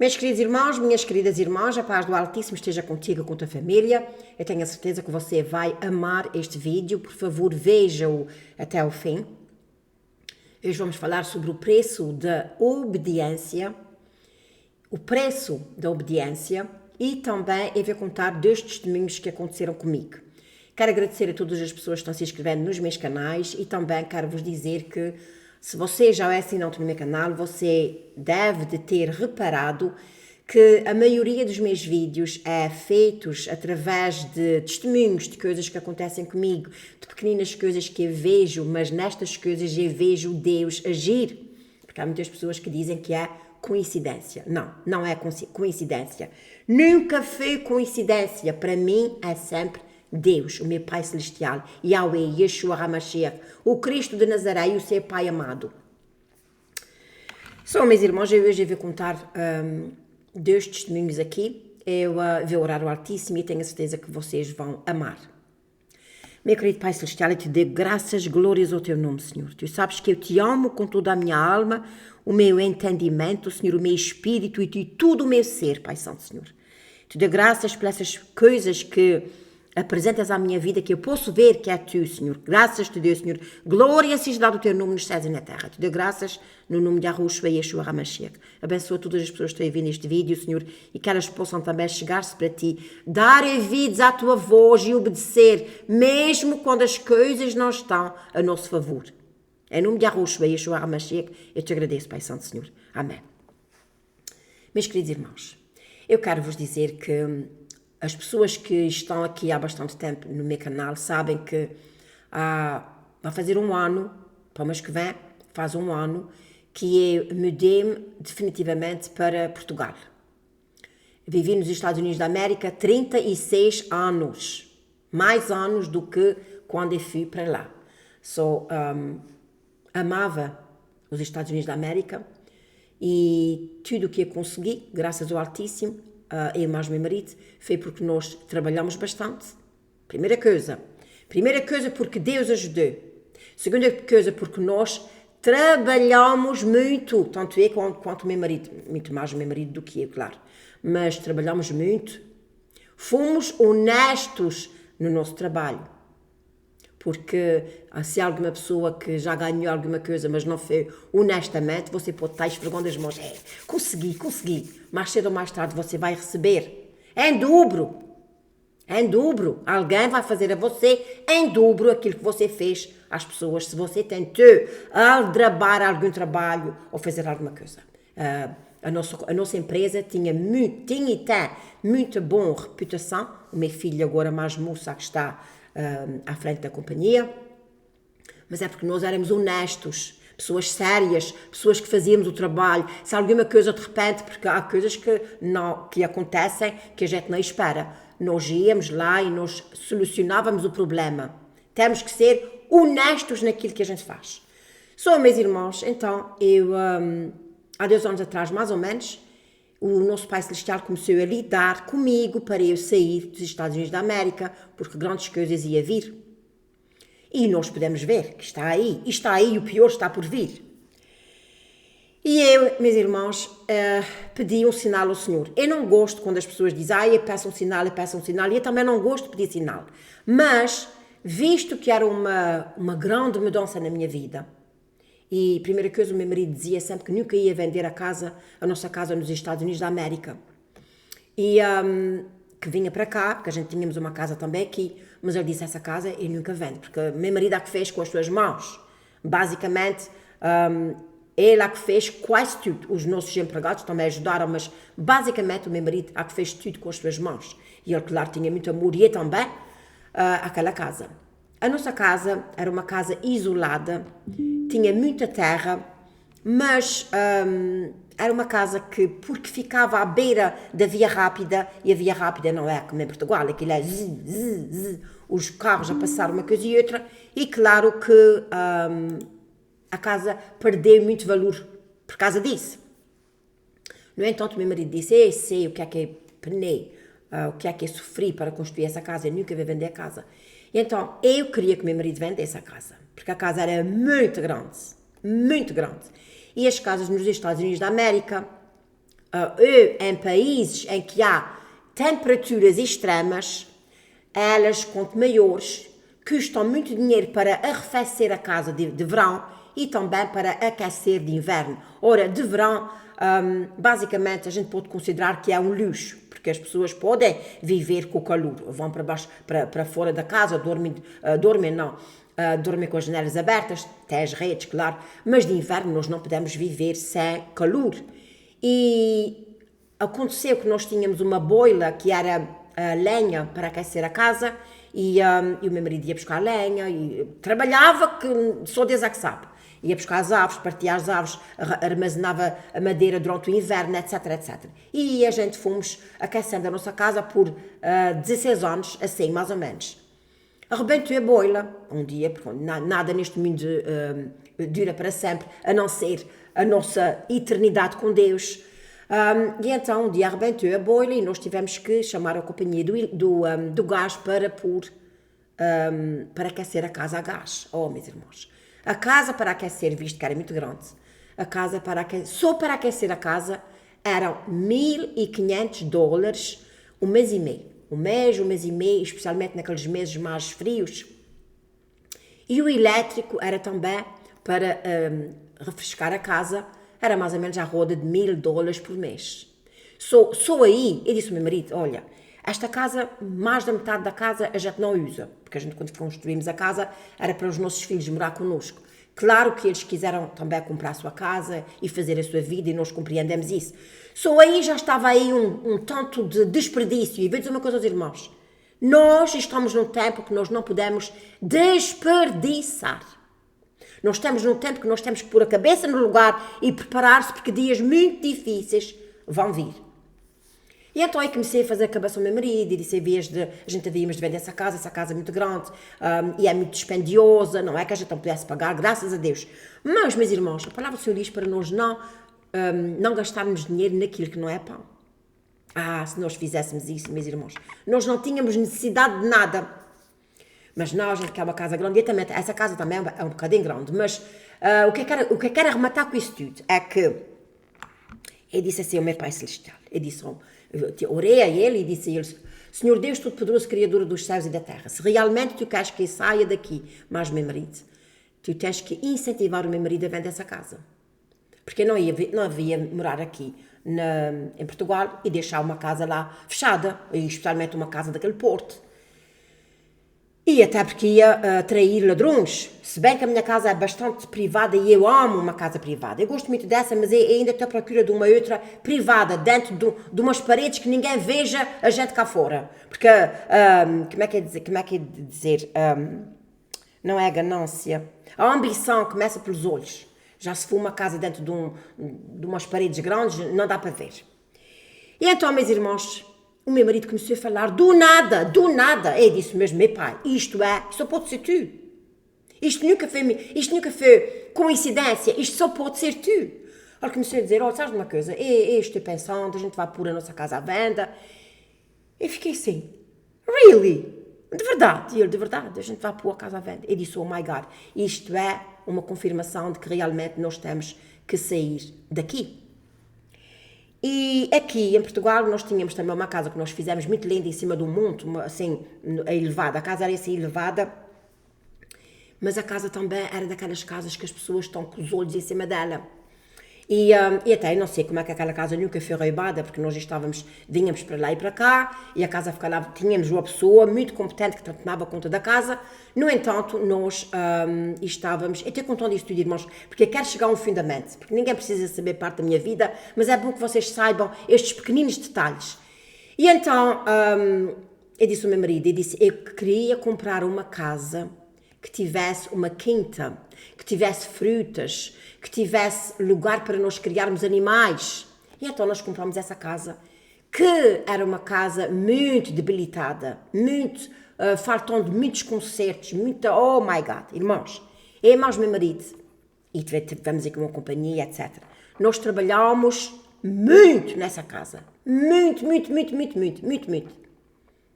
Meus queridos irmãos, minhas queridas irmãs, a paz do Altíssimo esteja contigo, com a tua família. Eu tenho a certeza que você vai amar este vídeo. Por favor, veja-o até ao fim. Hoje vamos falar sobre o preço da obediência. O preço da obediência e também eu vou contar 2 testemunhos que aconteceram comigo. Quero agradecer a todas as pessoas que estão se inscrevendo nos meus canais e também quero vos dizer que se você já é assinante no meu canal, você deve de ter reparado que a maioria dos meus vídeos é feitos através de testemunhos de coisas que acontecem comigo, de pequeninas coisas que eu vejo, mas nestas coisas eu vejo Deus agir. Porque há muitas pessoas que dizem que é coincidência. Não, não é coincidência. Nunca foi coincidência. Para mim é sempre Deus, o meu Pai Celestial, Yahweh, Yeshua HaMashiach, o Cristo de Nazaré e o seu Pai amado. Meus irmãos, eu hoje vou contar 2 testemunhos aqui. Eu vou orar ao Altíssimo e tenho a certeza que vocês vão amar. Meu querido Pai Celestial, eu te dou graças, glórias ao teu nome, Senhor. Tu sabes que eu te amo com toda a minha alma, o meu entendimento, Senhor, o meu espírito e tudo o meu ser, Pai Santo, Senhor. Te dou graças por essas coisas que apresentas à minha vida, que eu posso ver que é tu, Senhor. Graças te dou, Senhor. Glória seja dado o teu nome nos céus e na terra. Te dou graças no nome de Yahushua e Yeshua HaMashiach. Abençoa todas as pessoas que estão a ver neste vídeo, Senhor, e que elas possam também chegar-se para ti, dar ouvidos à tua voz e obedecer, mesmo quando as coisas não estão a nosso favor. Em nome de Yahushua e Yeshua HaMashiach, eu te agradeço, Pai Santo, Senhor. Amém. Meus queridos irmãos, eu quero vos dizer que as pessoas que estão aqui há bastante tempo no meu canal sabem que vai fazer um ano, para o mês que vem, faz um ano, que eu mudei-me definitivamente para Portugal. Vivi nos Estados Unidos da América 36 anos, mais anos do que quando eu fui para lá. Amava os Estados Unidos da América e tudo o que eu consegui, graças ao Altíssimo, eu mais meu marido, foi porque nós trabalhamos bastante. Primeira coisa porque Deus ajudou. Segunda coisa porque nós trabalhamos muito, tanto eu quanto o meu marido, muito mais o meu marido do que eu, claro, mas trabalhamos muito. Fomos honestos no nosso trabalho, porque se há alguma pessoa que já ganhou alguma coisa, mas não foi honestamente, você pode estar esfregando as mãos. Consegui. Mais cedo ou mais tarde você vai receber. Em dobro. Alguém vai fazer a você em dobro aquilo que você fez às pessoas, se você tentou aldrabar algum trabalho ou fazer alguma coisa. A nossa empresa tinha e tem muito boa reputação. O meu filho agora mais moça que está à frente da companhia, mas é porque nós éramos honestos, pessoas sérias, pessoas que fazíamos o trabalho. Se alguma coisa de repente, porque há coisas que acontecem que a gente não espera, nós íamos lá e nós solucionávamos o problema. Temos que ser honestos naquilo que a gente faz. Meus irmãos, então, eu há 2 anos atrás, mais ou menos, o nosso Pai Celestial começou a lidar comigo para eu sair dos Estados Unidos da América, porque grandes coisas ia vir. E nós podemos ver que está aí e o pior está por vir. E eu, meus irmãos, pedi um sinal ao Senhor. Eu não gosto quando as pessoas dizem, eu peço um sinal, e eu também não gosto de pedir sinal. Mas, visto que era uma grande mudança na minha vida, e a primeira coisa, o meu marido dizia sempre que nunca ia vender a nossa casa nos Estados Unidos da América. E que vinha para cá, porque a gente tínhamos uma casa também aqui, mas ele disse, essa casa eu nunca vendo, porque o meu marido é que fez com as suas mãos. Basicamente, ele é que fez quase tudo. Os nossos empregados também ajudaram, mas basicamente o meu marido é que fez tudo com as suas mãos. E ele, claro, tinha muito amor, e eu também, aquela casa. A nossa casa era uma casa isolada, tinha muita terra, mas era uma casa porque ficava à beira da Via Rápida, e a Via Rápida não é como em Portugal, aquilo é os carros a passar uma coisa e outra, e claro que a casa perdeu muito valor por causa disso. No entanto, meu marido disse, eu sei o que é que eu penei, o que é que eu sofri para construir essa casa, eu nunca vou vender a casa. E então, eu queria que meu marido vendesse a casa, porque a casa era muito grande. E as casas nos Estados Unidos da América em países em que há temperaturas extremas, elas, quanto maiores, custam muito dinheiro para arrefecer a casa de verão e também para aquecer de inverno. Ora, de verão, basicamente, a gente pode considerar que é um luxo, porque as pessoas podem viver com o calor, vão para baixo, para fora da casa, dormem com as janelas abertas, até as redes, claro, mas de inverno nós não podemos viver sem calor. E aconteceu que nós tínhamos uma boila que era lenha para aquecer a casa e o meu marido ia buscar lenha e trabalhava que só Deus é que sabe. Ia buscar as árvores, partia as árvores, armazenava a madeira durante o inverno, etc, etc. E a gente fomos aquecendo a nossa casa por 16 anos, assim, mais ou menos. Arrebentou a boila um dia, porque nada neste mundo dura para sempre, a não ser a nossa eternidade com Deus. E então um dia arrebentou a boila e nós tivemos que chamar a companhia do gás para aquecer a casa a gás. Oh, meus irmãos, a casa para aquecer, visto que era muito grande, só para aquecer a casa eram $1.500 um mês e meio. Um mês e meio, especialmente naqueles meses mais frios. E o elétrico era também para refrescar a casa, era mais ou menos à roda de $1.000 por mês. Só aí, eu disse ao meu marido, olha, esta casa, mais da metade da casa a gente não usa, porque a gente quando construímos a casa era para os nossos filhos morar connosco. Claro que eles quiseram também comprar a sua casa e fazer a sua vida e nós compreendemos isso. Só aí já estava aí um tanto de desperdício. E vou dizer uma coisa aos irmãos. Nós estamos num tempo que nós não podemos desperdiçar. Nós estamos num tempo que nós temos que pôr a cabeça no lugar e preparar-se porque dias muito difíceis vão vir. E então eu comecei a fazer a cabeça ao meu marido e disse, em vez de, a gente havíamos de vender essa casa é muito grande e é muito dispendiosa, não é que a gente não pudesse pagar, graças a Deus. Mas, meus irmãos, a palavra do Senhor diz para nós não gastarmos dinheiro naquilo que não é pão. Se nós fizéssemos isso, meus irmãos, nós não tínhamos necessidade de nada. Mas não, a gente quer uma casa grande, e também, essa casa também é um bocadinho grande, mas o que eu quero arrematar com isso tudo é que eu disse assim ao meu Pai Celestial, eu orei a ele e disse a ele, Senhor Deus Todo-Poderoso, Criador dos céus e da terra, se realmente tu queres que eu saia daqui, mas meu marido, tu tens que incentivar o meu marido a vender essa casa. Porque eu não havia morar aqui em Portugal e deixar uma casa lá fechada, e especialmente uma casa daquele porto. E até porque ia atrair ladrões, se bem que a minha casa é bastante privada e eu amo uma casa privada. Eu gosto muito dessa, mas eu ainda estou à procura de uma outra privada, dentro de umas paredes que ninguém veja a gente cá fora. Porque, como é que é dizer, não é a ganância, a ambição começa pelos olhos. Já se for uma casa dentro de umas paredes grandes, não dá para ver. E então, meus irmãos, o meu marido começou a falar do nada. Eu disse mesmo, meu pai, isto só pode ser tu. Isto nunca foi coincidência, isto só pode ser tu. Ele começou a dizer, sabes uma coisa, eu estou pensando, a gente vai pôr a nossa casa à venda. Eu fiquei assim, really? De verdade? E ele, de verdade, a gente vai pôr a casa à venda. Eu disse, oh my God, isto é uma confirmação de que realmente nós temos que sair daqui. E aqui em Portugal nós tínhamos também uma casa que nós fizemos muito linda em cima de um monte, assim, elevada. A casa era assim elevada, mas a casa também era daquelas casas que as pessoas estão com os olhos em cima dela. E até não sei como é que aquela casa nunca foi roubada, porque nós vínhamos para lá e para cá, e a casa ficava lá, tínhamos uma pessoa muito competente que tomava conta da casa. No entanto, nós estávamos, eu estou contando isso tudo, irmãos, porque eu quero chegar a um fundamento, porque ninguém precisa saber parte da minha vida, mas é bom que vocês saibam estes pequeninos detalhes. E então, eu disse ao meu marido, eu queria comprar uma casa que tivesse uma quinta, que tivesse frutas, que tivesse lugar para nós criarmos animais. E então nós compramos essa casa, que era uma casa muito debilitada, faltando muitos concertos, oh my God, irmãos. Eu e mais meu marido, e tivemos aqui uma companhia, etc. Nós trabalhámos muito nessa casa. Muito.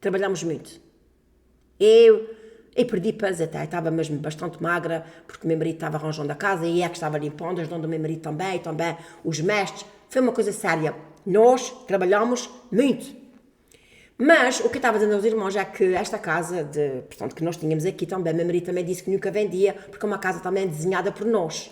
Trabalhámos muito. Eu perdi peso até, estava mesmo bastante magra, porque o meu marido estava arranjando a casa e é que estava limpando, ajudando o meu marido também os mestres. Foi uma coisa séria. Nós trabalhamos muito. Mas o que eu estava dizendo aos irmãos é que esta casa, portanto, que nós tínhamos aqui também, meu marido também disse que nunca vendia, porque é uma casa também desenhada por nós.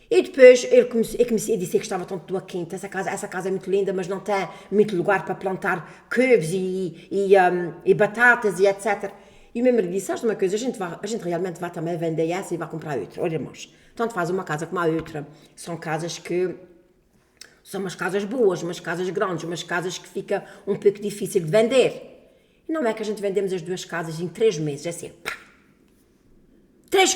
E depois ele comecei a dizer que estava tanto do quinta, essa casa é muito linda, mas não tem muito lugar para plantar couves e batatas e etc. E o meu marido disse, sabes uma coisa, a gente realmente vai também vender essa e vai comprar outra. Olha, irmãos, tanto faz uma casa como a outra. São casas que são umas casas boas, umas casas grandes, umas casas que fica um pouco difícil de vender. E não é que a gente vendemos as duas casas em 3 meses, é assim, pá. 2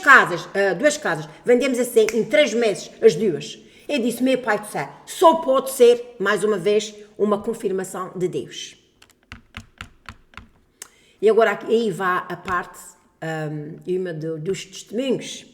casas, vendemos assim em 3 meses, as duas. Eu disse, meu pai do céu, só pode ser, mais uma vez, uma confirmação de Deus. E agora aí vai a parte, dos testemunhos.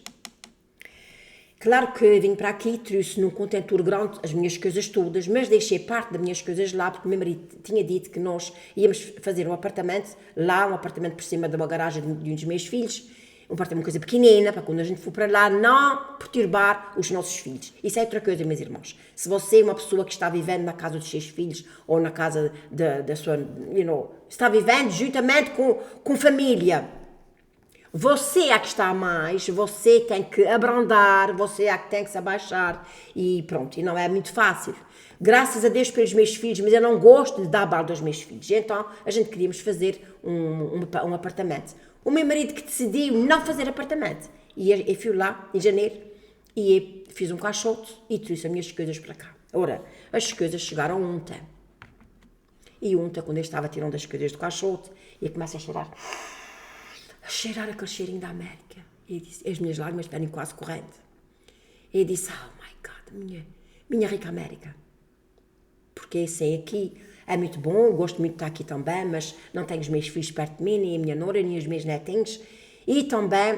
Claro que eu vim para aqui, trouxe num contentor grande as minhas coisas todas, mas deixei parte das minhas coisas lá, porque o meu marido tinha dito que nós íamos fazer um apartamento lá, um apartamento por cima de uma garagem de um dos meus filhos, uma coisa pequenina, para quando a gente for para lá não perturbar os nossos filhos. Isso é outra coisa, meus irmãos. Se você é uma pessoa que está vivendo na casa dos seus filhos, ou na casa da sua, está vivendo juntamente com família, você é que está a mais, você tem que abrandar, você é que tem que se abaixar e pronto, e não é muito fácil. Graças a Deus pelos meus filhos, mas eu não gosto de dar balde aos meus filhos. Então a gente queríamos fazer um apartamento. O meu marido que decidiu não fazer apartamento. E eu fui lá em janeiro e eu fiz um caixote e trouxe as minhas coisas para cá. Ora, as coisas chegaram ontem. E ontem, quando eu estava tirando as coisas do caixote, eu começo a cheirar aquele cheirinho da América. E disse, as minhas lágrimas vêm quase correndo. E eu disse, oh my God, minha rica América. Porque assim aqui é muito bom, gosto muito de estar aqui também, mas não tenho os meus filhos perto de mim, nem a minha nora, nem os meus netinhos. E também,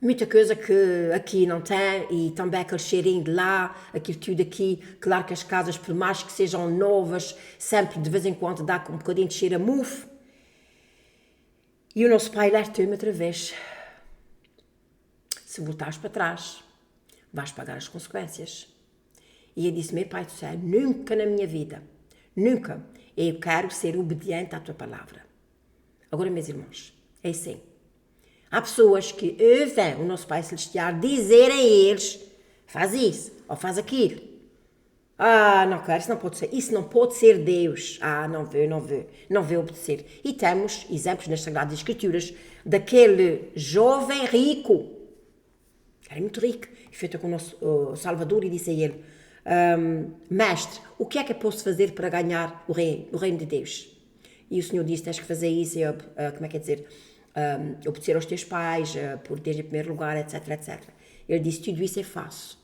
muita coisa que aqui não tem, e também aquele cheirinho de lá, aquilo tudo aqui. Claro que as casas, por mais que sejam novas, sempre de vez em quando dá um bocadinho de cheiro a mofo. E o nosso pai alertou-me outra vez. Se voltares para trás, vais pagar as consequências. E eu disse, meu pai do céu, nunca na minha vida, nunca, eu quero ser obediente à tua palavra. Agora, meus irmãos, é assim. Há pessoas que ouvem o nosso Pai Celestial dizerem a eles, faz isso, ou faz aquilo. Ah, não quero, isso não pode ser Deus. Ah, não vou obedecer. E temos exemplos nas Sagradas Escrituras daquele jovem rico. Era muito rico. Feito com o nosso Salvador e disse a ele, mestre, o que é que eu posso fazer para ganhar o reino de Deus? E o Senhor disse, tens que fazer isso, obedecer aos teus pais, por Deus em primeiro lugar, etc, etc. Ele disse, tudo isso é fácil.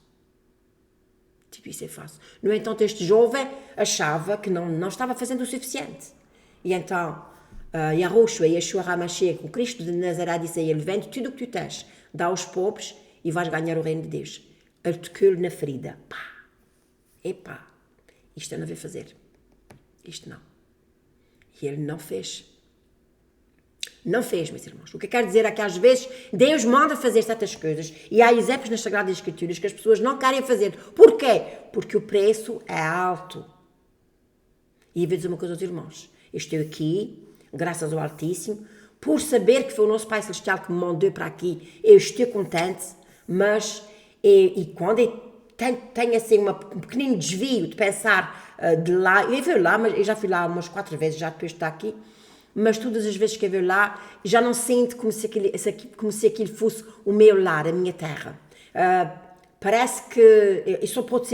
Tudo isso é fácil. No entanto, este jovem achava que não estava fazendo o suficiente. E então, Yahushua, Yeshua HaMashiach, o Cristo de Nazaré, disse a ele, vende tudo o que tu tens, dá aos pobres e vais ganhar o reino de Deus. Ele tocou-lhe na ferida. Pá! Epá! Isto eu não vou fazer. Isto não. E ele não fez. Não fez, meus irmãos. O que eu quero dizer é que às vezes Deus manda fazer certas coisas e há exemplos nas Sagradas Escrituras que as pessoas não querem fazer. Porquê? Porque o preço é alto. E eu vou dizer uma coisa aos irmãos. Eu estou aqui, graças ao Altíssimo, por saber que foi o nosso Pai Celestial que me mandou para aqui. Eu estou contente, mas quando eu tenho assim um pequenino desvio de pensar de lá, eu já fui lá umas 4 vezes, já depois de estar aqui, mas todas as vezes que eu vou lá, já não sinto como se aquilo fosse o meu lar, a minha terra. Parece que só pode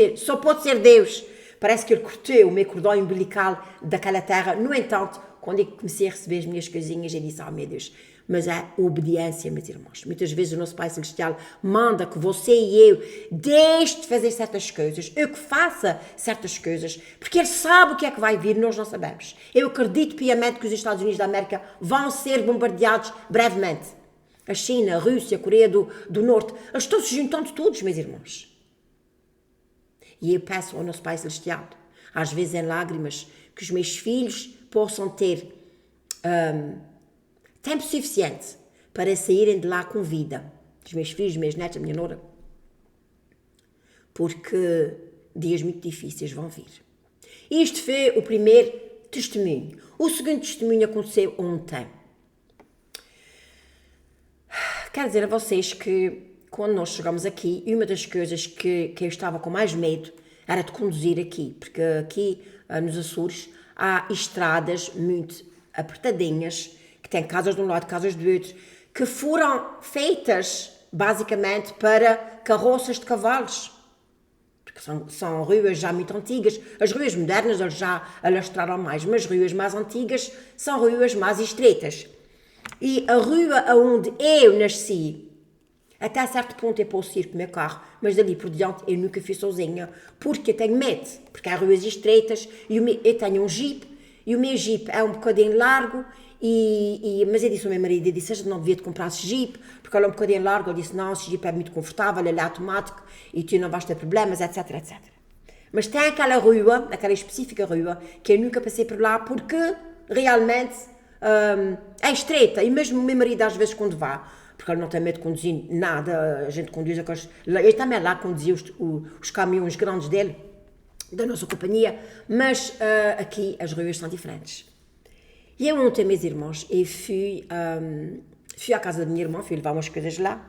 ser Deus. Parece que ele cortou o meu cordão umbilical daquela terra. No entanto, quando eu comecei a receber as minhas coisinhas, eu disse, meu Deus, mas é obediência, meus irmãos. Muitas vezes o nosso Pai Celestial manda que você e eu deixe de fazer certas coisas, eu que faça certas coisas, porque Ele sabe o que é que vai vir, nós não sabemos. Eu acredito piamente que os Estados Unidos da América vão ser bombardeados brevemente. A China, a Rússia, a Coreia do Norte, eles estão se juntando todos, meus irmãos. E eu peço ao nosso Pai Celestial, às vezes em lágrimas, que os meus filhos possam ter tempo suficiente para saírem de lá com vida. Os meus filhos, os meus netos, a minha nora. Porque dias muito difíceis vão vir. Isto foi o primeiro testemunho. O segundo testemunho aconteceu ontem. Quero dizer a vocês que quando nós chegamos aqui, uma das coisas que eu estava com mais medo era de conduzir aqui, porque aqui nos Açores há estradas muito apertadinhas, que têm casas de um lado, casas do outro, que foram feitas basicamente para carroças de cavalos, porque são ruas já muito antigas. As ruas modernas eles já alastraram mais, mas as ruas mais antigas são ruas mais estreitas. E a rua onde eu nasci, até a certo ponto eu posso ir com o meu carro, mas dali por diante eu nunca fui sozinha, porque eu tenho medo, porque há ruas estreitas, e eu tenho um jeep, e o meu jeep é um bocadinho largo, mas eu disse ao meu marido, eu disse, não devia de comprar esse jeep, porque ele é um bocadinho largo. Eu disse, não, esse jeep é muito confortável, ele é automático, e tu não vais ter problemas, etc, etc. Mas tem aquela rua, aquela específica rua, que eu nunca passei por lá, porque realmente é estreita, e mesmo o meu marido às vezes quando vá, porque ele não tem medo de conduzir nada, a gente conduz aqueles... Ele também lá conduzia os caminhões grandes dele, da nossa companhia, mas aqui as ruas são diferentes. E eu ontem, meus irmãos, eu fui à casa da minha irmã, fui levar umas coisas lá,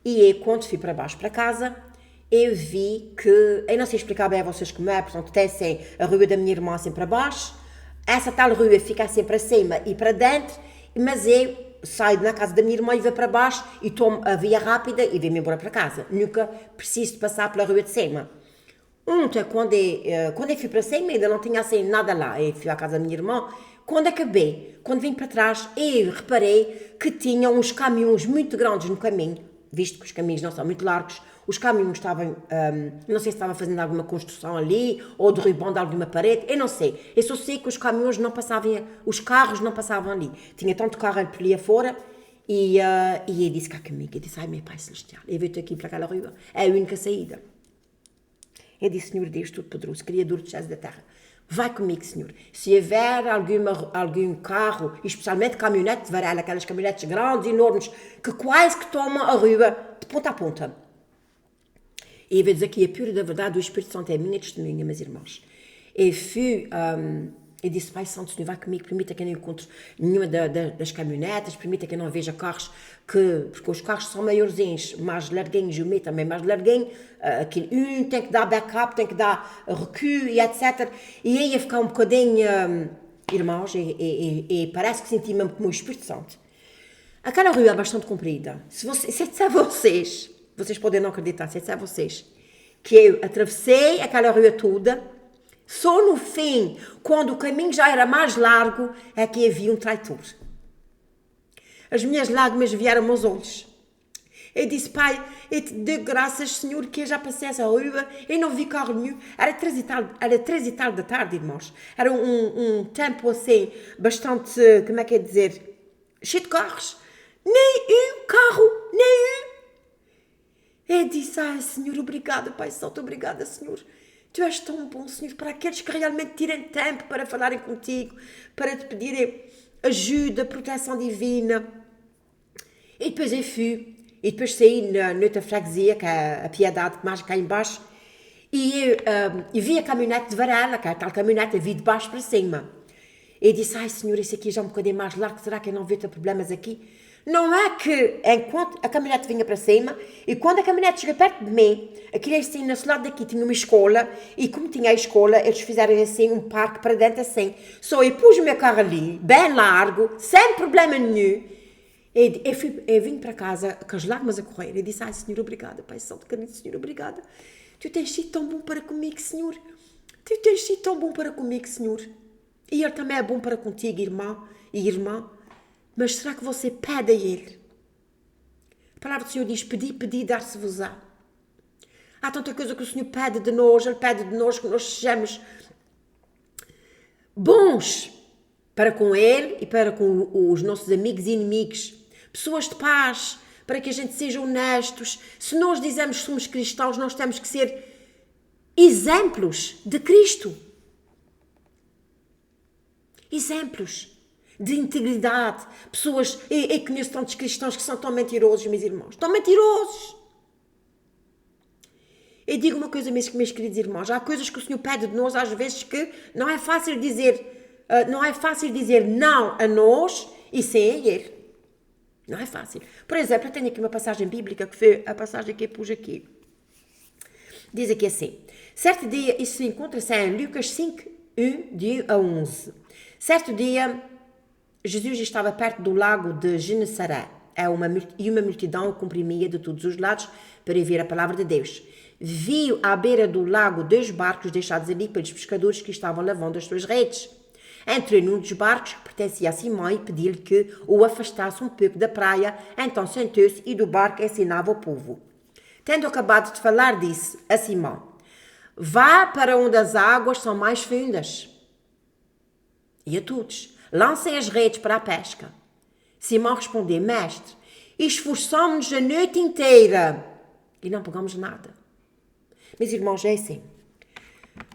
e quando fui para baixo para casa, eu vi que... Eu não sei explicar bem a vocês como é, portanto, tem assim, a rua da minha irmã assim para baixo, essa tal rua fica assim para cima e para dentro, mas eu saio na casa da minha irmã e vou para baixo e tomo a via rápida e venho-me embora para casa. Nunca preciso de passar pela rua de cima. Ontem, quando eu fui para cima, ainda não tinha assim nada lá. Eu fui à casa da minha irmã. Quando acabei, quando vim para trás, eu reparei que tinha uns caminhões muito grandes no caminho, visto que os caminhos não são muito largos. Os caminhões estavam, não sei se estavam fazendo alguma construção ali, ou derribando alguma parede, eu não sei. Eu só sei que os caminhões não passavam, os carros não passavam ali. Tinha tanto carro por ali afora, e eu disse cá comigo, eu disse, ai meu Pai Celestial, eu venho aqui para aquela rua, é a única saída. Eu disse, Senhor Deus Todo-Poderoso, Criador dos céus e da terra, vai comigo, Senhor. Se houver algum carro, especialmente caminhonete de varela, aquelas caminhonetes grandes, enormes, que quase que tomam a rua de ponta a ponta. E eu vou dizer aqui a pura da verdade, o Espírito Santo é a minha testemunha, meus irmãos. Eu disse, Pai Santo, Senhor, vai comigo, permita que eu não encontre nenhuma das caminhonetas, permita que eu não veja carros, porque os carros são maiorzinhos, mais larguinhos, o meu também mais larguinho, tem que dar backup, tem que dar recuo e etc. E aí ia ficar um bocadinho, irmãos, e parece que senti mesmo como o Espírito Santo. Aquela rua é bastante comprida. Se disser vocês podem não acreditar, se disser vocês, que eu atravessei aquela rua toda, só no fim, quando o caminho já era mais largo, é que havia um trator. As minhas lágrimas vieram aos olhos. Eu disse, Pai, eu te dou graças, Senhor, que eu já passei essa rua, eu não vi carro nenhum. Era 3h tal da tarde, irmãos. Era um tempo assim, bastante, como é que é dizer, cheio de carros. Nem um carro, nem um. Eu disse, ai Senhor, obrigada, Pai Santo, obrigada, Senhor. Tu és tão bom, Senhor, para aqueles que realmente tirem tempo para falarem contigo, para te pedirem ajuda, proteção divina. E depois eu fui, e depois saí na outra freguesia, que é a Piedade, mais cá embaixo, e eu vi a caminhonete de varela, que é a tal caminhonete, eu vi de baixo para cima. Eu disse, ai Senhor, esse aqui já é um bocadinho mais largo, será que eu não vou ter problemas aqui? Não é que, enquanto a caminhonete vinha para cima, e quando a caminhonete chega perto de mim, aquilo assim, nesse lado daqui tinha uma escola, e como tinha a escola, eles fizeram assim, um parque para dentro assim. Só eu pus o meu carro ali, bem largo, sem problema nenhum. Eu vim para casa com as lágrimas a correr, e disse, ai Senhor, obrigada, Pai Santo, querido Senhor, obrigada. Tu tens sido tão bom para comigo, Senhor. Tu tens sido tão bom para comigo, Senhor. E Ele também é bom para contigo, irmão e irmã. Mas será que você pede a Ele? A palavra do Senhor diz, pedi, dar-se-vos-á. Há tanta coisa que o Senhor pede de nós, Ele pede de nós que nós sejamos bons para com Ele e para com os nossos amigos e inimigos. Pessoas de paz, para que a gente seja honestos. Se nós dizemos que somos cristãos, nós temos que ser exemplos de Cristo. Exemplos de integridade. Pessoas, eu conheço tantos cristãos que são tão mentirosos, meus irmãos. Tão mentirosos. Eu digo uma coisa, meus queridos irmãos, há coisas que o Senhor pede de nós às vezes que não é fácil dizer, não a nós e sem a Ele. Não é fácil. Por exemplo, eu tenho aqui uma passagem bíblica que foi a passagem que eu pus aqui. Diz aqui assim, certo dia, isso encontra-se em Lucas 5, 1, de 1 a 11. Certo dia, Jesus estava perto do lago de Genesaré e uma multidão o comprimia de todos os lados para ouvir a palavra de Deus. Viu à beira do lago 2 barcos deixados ali pelos pescadores que estavam lavando as suas redes. Entrou num dos barcos que pertencia a Simão e pediu-lhe que o afastasse um pouco da praia. Então sentou-se e do barco ensinava o povo. Tendo acabado de falar, disse a Simão, vá para onde as águas são mais fundas. E a todos, lancem as redes para a pesca. Simão respondeu, mestre, esforçamos-nos a noite inteira e não pegamos nada. Meus irmãos, é assim.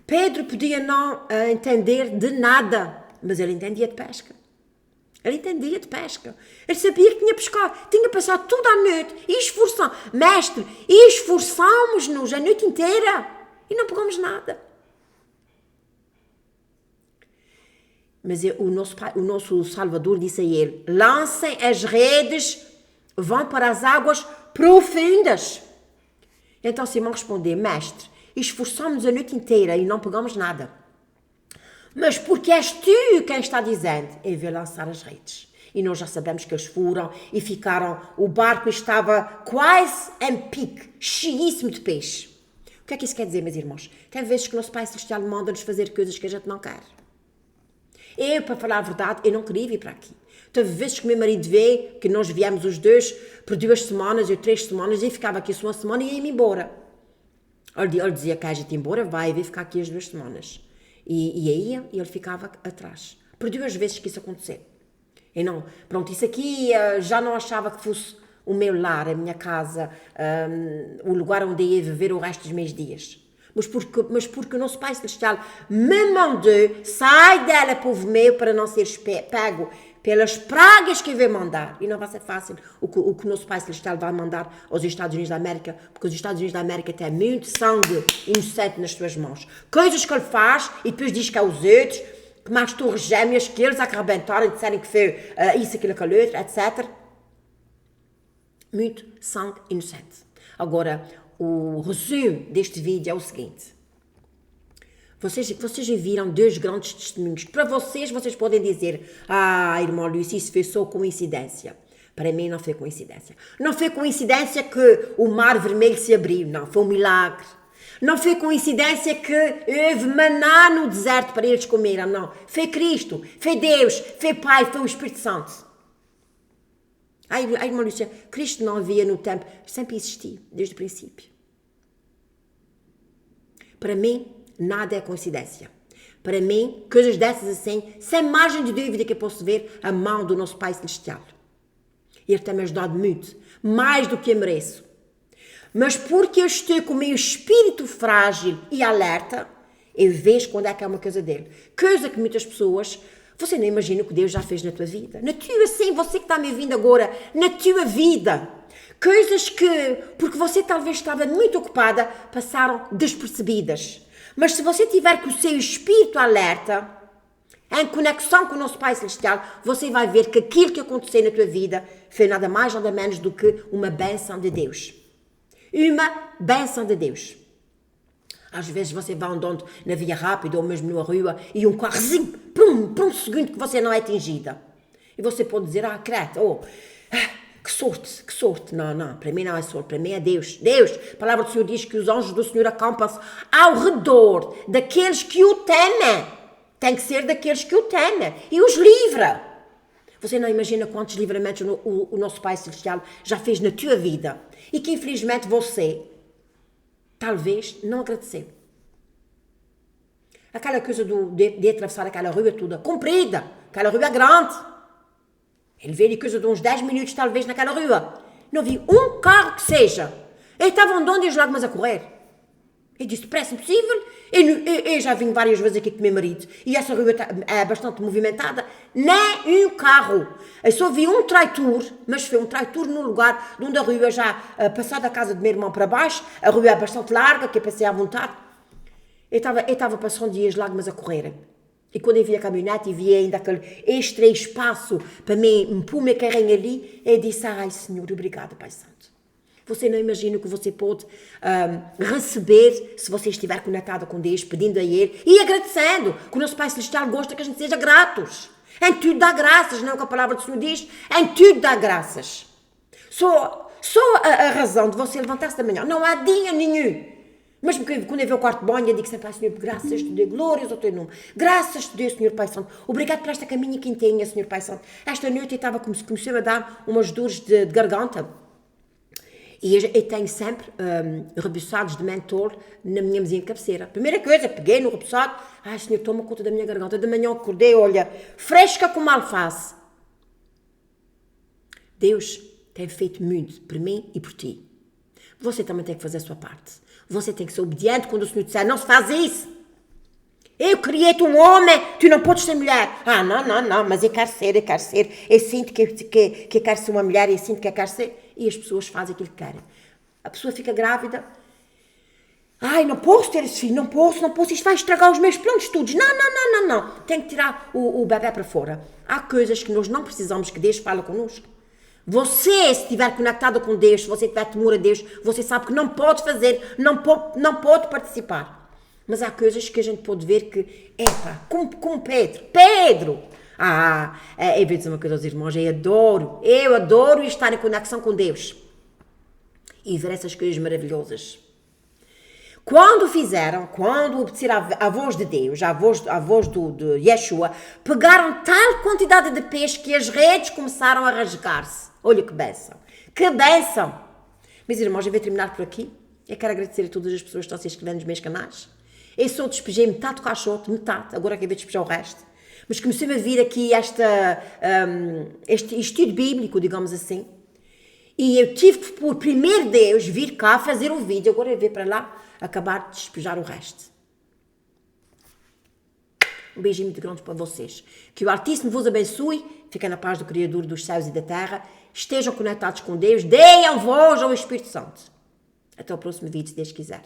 Pedro podia não entender de nada, mas ele entendia de pesca. Ele entendia de pesca. Ele sabia que tinha pescado, tinha passado toda a noite e esforçamos. Mestre, esforçamos-nos a noite inteira e não pegamos nada. Mas o nosso Salvador disse a ele, lancem as redes, vão para as águas profundas. Então Simão respondeu, mestre, esforçamos-nos a noite inteira e não pegamos nada. Mas porque és tu quem está dizendo, eu vou lançar as redes. E nós já sabemos que eles foram e ficaram, o barco estava quase em pique, cheíssimo de peixe. O que é que isso quer dizer, meus irmãos? Tem vezes que o nosso Pai Celestial manda-nos fazer coisas que a gente não quer. Eu, para falar a verdade, eu não queria vir para aqui. Teve vezes que meu marido veio, que nós viemos os dois por 2 semanas ou 3 semanas, e ficava aqui só uma semana e ia-me embora. Ele dizia que a gente ia embora, vai ficar aqui as 2 semanas. E aí ele ficava atrás. Por 2 vezes que isso aconteceu. E não, pronto, isso aqui já não achava que fosse o meu lar, a minha casa, o lugar onde eu ia viver o resto dos meus dias. Mas porque o nosso Pai Celestial me mandou, sai dela, povo meu, para não seres pego pelas pragas que vai mandar. E não vai ser fácil o que o nosso Pai Celestial vai mandar aos Estados Unidos da América, porque os Estados Unidos da América têm muito sangue inocente nas suas mãos. Coisas que ele faz e depois diz que é os outros, que mais torres gêmeas, que eles arrebentaram e disseram que foi isso, aquilo, aquilo outro, etc. Muito sangue inocente. Agora, o resumo deste vídeo é o seguinte. Vocês já viram 2 grandes testemunhos. Para vocês podem dizer, irmão Luís, isso foi só coincidência. Para mim não foi coincidência. Não foi coincidência que o mar vermelho se abriu. Não, foi um milagre. Não foi coincidência que houve maná no deserto para eles comerem. Não, foi Cristo, foi Deus, foi Pai, foi o Espírito Santo. Irmã Lúcia, Cristo não havia no tempo, sempre existiu, desde o princípio. Para mim, nada é coincidência. Para mim, coisas dessas assim, sem margem de dúvida que eu posso ver a mão do nosso Pai Celestial. Ele tem me ajudado muito, mais do que eu mereço. Mas porque eu estou com o meu espírito frágil e alerta, eu vejo quando é que é uma coisa dele. Coisa que muitas pessoas, você não imagina o que Deus já fez na tua vida. Na tua, sim, você que está me ouvindo agora, na tua vida. Coisas que, porque você talvez estava muito ocupada, passaram despercebidas. Mas se você tiver com o seu espírito alerta, em conexão com o nosso Pai Celestial, você vai ver que aquilo que aconteceu na tua vida foi nada mais, nada menos do que uma bênção de Deus. Uma bênção de Deus. Às vezes você vai andando na via rápida ou mesmo numa rua e um carrozinho, por um segundo que você não é atingida. E você pode dizer, credo, que sorte. Não, para mim não é sorte, para mim é Deus. Deus, a palavra do Senhor diz que os anjos do Senhor acampam-se ao redor daqueles que o temem. Tem que ser daqueles que o temem e os livra. Você não imagina quantos livramentos o nosso Pai Celestial já fez na tua vida e que infelizmente você talvez não agradeceu. Aquela coisa de atravessar aquela rua toda comprida, aquela rua grande. Ele veio coisa de uns 10 minutos talvez naquela rua. Não vi um carro que seja. Ele estava andando e as lágrimas a correr. Eu disse, parece impossível. Eu já vim várias vezes aqui com o meu marido e essa rua é bastante movimentada. Nem um carro. Eu só vi um traitor, mas foi um traitor num lugar onde a rua já passou da casa do meu irmão para baixo. A rua é bastante larga, que eu passei à vontade. Eu estava passando dias lágrimas a correr. E quando eu vi a caminhonete e vi ainda aquele extra espaço para me pôr minha carrinha ali, eu disse, ai Senhor, obrigado, Pai Santo. Você não imagina o que você pode receber se você estiver conectado com Deus, pedindo a Ele e agradecendo, que o nosso Pai Celestial gosta que a gente seja gratos. Em tudo dá graças, não é o que a palavra do Senhor diz? Em tudo dá graças. Só a razão de você levantar-se da manhã, não há dia nenhum. Mas quando eu vejo o quarto de banho, eu digo sempre, Senhor, graças te dou, glórias ao teu nome. Graças te dou, Senhor Pai Santo. Obrigado por esta caminha quentinha, Senhor Pai Santo. Esta noite eu estava começou a dar umas dores de garganta. E eu tenho sempre rebuçados de mentol na minha mesinha de cabeceira. Primeira coisa, peguei no rebuçado. Ai, Senhor, toma conta da minha garganta. De manhã acordei, olha, fresca como alface. Deus tem feito muito por mim e por ti. Você também tem que fazer a sua parte. Você tem que ser obediente quando o Senhor disser, não se faz isso. Eu criei-te um homem, tu não podes ser mulher. Ah, não, mas eu quero ser. Eu sinto que eu quero ser uma mulher, eu sinto que eu quero ser. E as pessoas fazem aquilo que querem. A pessoa fica grávida. Ai, não posso ter esse filho, não posso. Isto vai estragar os meus planos todos. Não. Tenho que tirar o bebê para fora. Há coisas que nós não precisamos que Deus fale connosco. Você, se estiver conectado com Deus, se você tiver temor a Deus, você sabe que não pode fazer, não pode participar. Mas há coisas que a gente pode ver que, como Pedro! Eu vou dizer uma coisa aos irmãos, eu adoro estar em conexão com Deus. E ver essas coisas maravilhosas. Quando obedeceram à voz de Deus, à voz de Yeshua, pegaram tal quantidade de peixe que as redes começaram a rasgar-se. Olha que bênção! Que bênção! Meus irmãos, eu vou terminar por aqui. Eu quero agradecer a todas as pessoas que estão se inscrevendo nos meus canais. Eu só despejei metade do caixote, metade, agora que eu vou despejar o resto. Mas comecei a vir aqui este estudo bíblico, digamos assim. E eu tive que, por primeiro Deus, vir cá fazer um vídeo. Agora eu vou para lá acabar de despejar o resto. Um beijinho muito grande para vocês. Que o Altíssimo vos abençoe. Fiquem na paz do Criador dos céus e da terra. Estejam conectados com Deus. Deem voz ao Espírito Santo. Até o próximo vídeo, se Deus quiser.